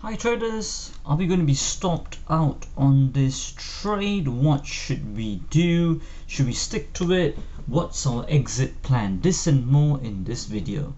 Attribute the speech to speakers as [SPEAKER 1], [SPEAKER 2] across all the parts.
[SPEAKER 1] Hi traders, are we going to be stopped out on this trade? What should we do? Should we stick to it? What's our exit plan? This and more in this video.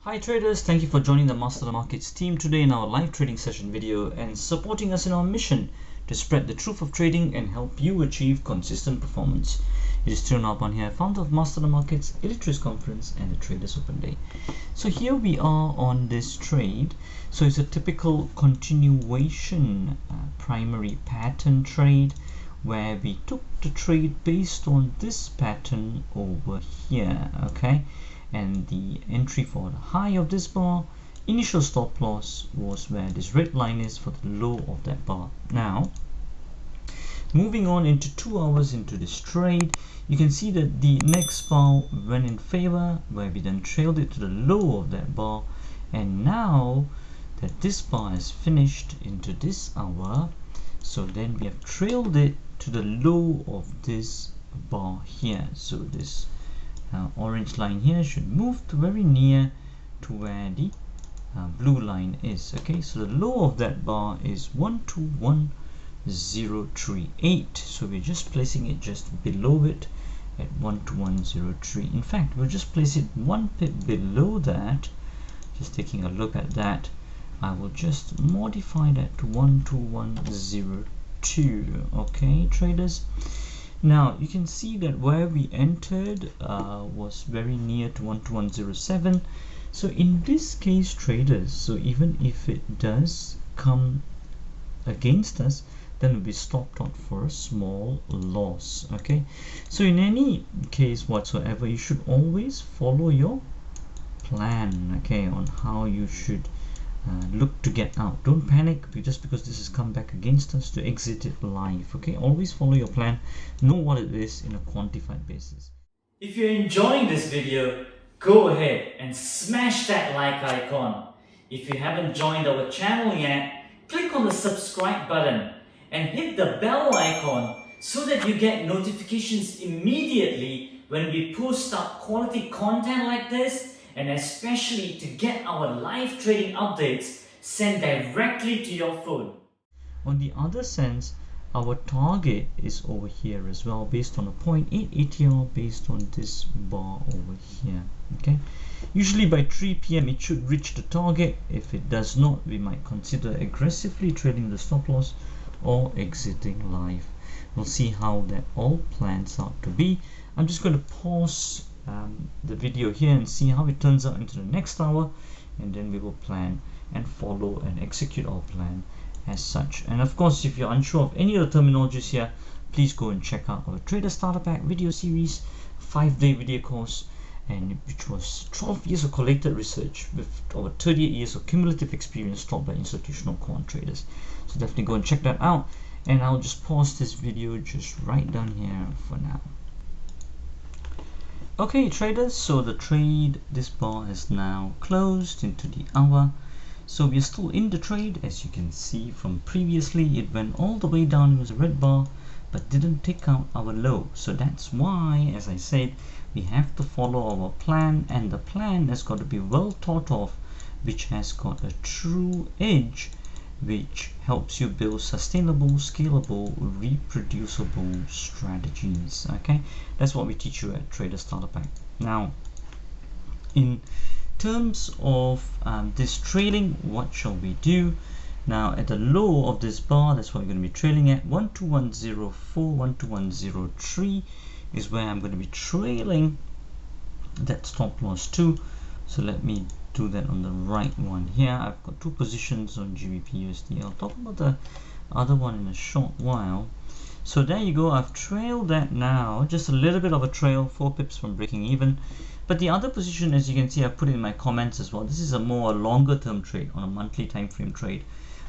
[SPEAKER 1] Hi traders, thank you for joining the Master the Markets team today in our live trading session video and supporting us in our mission to spread the truth of trading and help you achieve consistent performance. It is Tune Up on here, founder of Master the Markets, Illiterates Conference and the Traders Open Day. So here we are on this trade. So it's a typical continuation primary pattern trade where we took the trade based on this pattern over here, okay? And the entry for the high of this bar, initial stop loss was where this red line is for the low of that bar. Now, moving on into 2 hours into this trade, you can see that the next bar went in favor, where we then trailed it to the low of that bar. And now that this bar is finished into this hour, so then we have trailed it to the low of this bar here. So this orange line here should move to very near to where the blue line is. Okay, so the low of that bar is 121038, so we're just placing it just below it at 121003. In fact, we'll just place it one pip below that. Just taking a look at that, I will just modify that to 121002. okay traders, now you can see that where we entered was very near to 12107. So in this case traders, so even if it does come against us, then we'll be stopped out for a small loss. Okay, so in any case whatsoever, you should always follow your plan, okay, on how you should look to get out. Don't panic just because this has come back against us to exit it live. Okay, always follow your plan, know what it is in a quantified basis.
[SPEAKER 2] If you're enjoying this video, go ahead and smash that like icon. If you haven't joined our channel yet, click on the subscribe button and hit the bell icon so that you get notifications immediately when we post up quality content like this, and especially to get our live trading updates sent directly to your phone.
[SPEAKER 1] On the other sense, our target is over here as well, based on a 0.8 ATR, based on this bar over here. Okay, usually by 3 p.m. it should reach the target. If it does not, we might consider aggressively trading the stop loss or exiting live. We'll see how that all plans out to be. I'm just going to pause the video here and see how it turns out into the next hour, and then we will plan and follow and execute our plan as such. And of course, if you're unsure of any of the terminologies here, please go and check out our Trader Starter Pack video series, 5-day video course, and which was 12 years of collected research with over 38 years of cumulative experience taught by institutional quant traders. So definitely go and check that out, and I'll just pause this video just right down here for now. Okay traders, so the trade, this bar is now closed into the hour. So we are still in the trade. As you can see from previously, it went all the way down. It was a red bar but didn't take out our low. So that's why, as I said, we have to follow our plan, and the plan has got to be well thought of, which has got a true edge, which helps you build sustainable, scalable, reproducible strategies. Okay, that's what we teach you at Trader Starter Pack. Now, in terms of this trailing, what shall we do? Now, at the low of this bar, that's what we're going to be trailing at. 12104, 12103 is where I'm going to be trailing that stop loss to. So let me do that on the right one here. I've got 2 positions on GBP USD. I'll talk about the other one in a short while. So there you go, I've trailed that now, just a little bit of a trail, 4 pips from breaking even. But the other position, as you can see, I've put it in my comments as well. This is a more longer term trade, on a monthly time frame trade.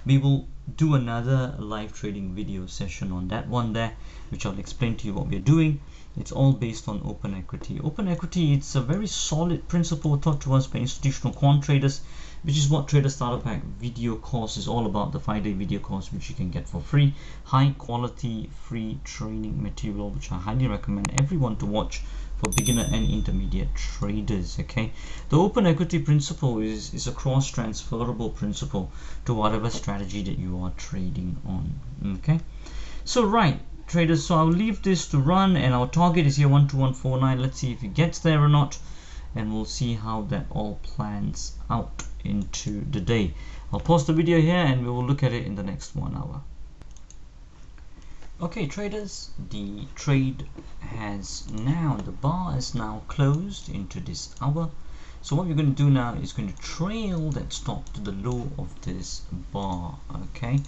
[SPEAKER 1] We will do another live trading video session on that one there, which I'll explain to you what we're doing. It's all based on open equity. Open equity, it's a very solid principle taught to us by institutional quant traders, which is what Trader Starter Pack video course is all about, the 5-day video course which you can get for free. High quality free training material which I highly recommend everyone to watch for beginner and intermediate traders. Okay, the open equity principle is a cross transferable principle to whatever strategy that you are trading on. Okay, so right traders, so I'll leave this to run, and our target is here 12149. Let's see if it gets there or not, and we'll see how that all plans out into the day. I'll pause the video here and we will look at it in the next 1 hour. Okay traders, the trade has now, the bar is now closed into this hour. So what we're going to do now is going to trail that stop to the low of this bar. Okay,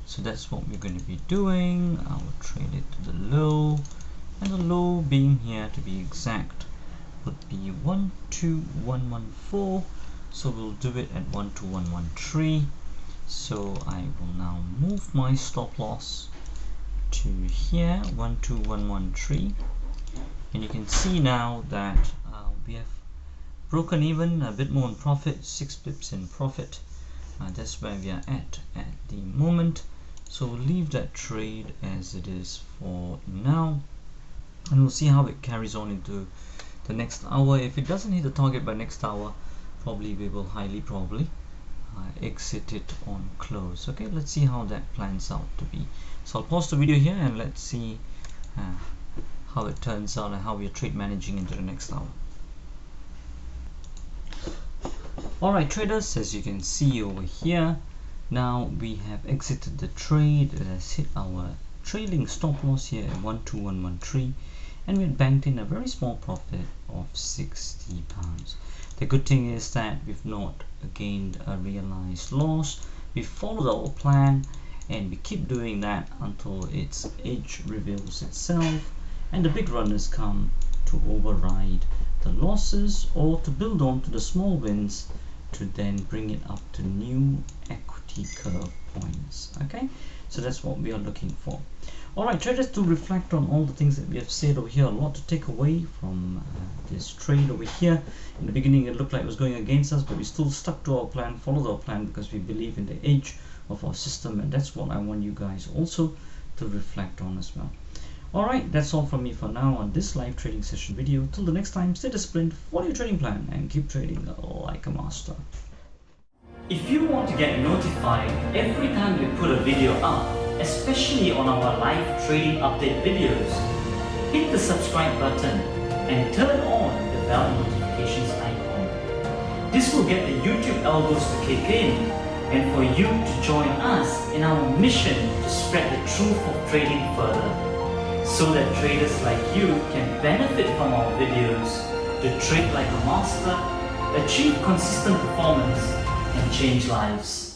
[SPEAKER 1] so that's what we're going to be doing. I will trail it to the low, and the low being here, to be exact, would be 12114. So we'll do it at 12113. So I will now move my stop loss to here, 12113, and you can see now that we have broken even a bit more in profit, 6 pips in profit. That's where we are at the moment. So we'll leave that trade as it is for now, and we'll see how it carries on into the next hour. If it doesn't hit the target by next hour, probably we will highly probably exit it on close. Okay, let's see how that plans out to be. So I'll pause the video here and let's see how it turns out and how we are trade managing into the next hour. Alright traders, as you can see over here, now we have exited the trade. It has hit our trailing stop loss here at 12113, and we had banked in a very small profit of £60. The good thing is that we've not gained a realized loss. We followed our plan, and we keep doing that until its edge reveals itself and the big runners come to override the losses, or to build on to the small wins to then bring it up to new equity curve points. Okay, so that's what we are looking for. Alright traders, to reflect on all the things that we have said over here, a lot to take away from this trade over here. In the beginning it looked like it was going against us, but we still stuck to our plan, followed our plan, because we believe in the edge of our system, and that's what I want you guys also to reflect on as well. Alright, that's all from me for now on this live trading session video. Till the next time, stay disciplined, follow your trading plan, and keep trading like a master.
[SPEAKER 2] If you want to get notified every time we put a video up, especially on our live trading update videos, hit the subscribe button and turn on the bell notifications icon. This will get the YouTube algos to kick in, and for you to join us in our mission to spread the truth of trading further, so that traders like you can benefit from our videos to trade like a master, achieve consistent performance, and change lives.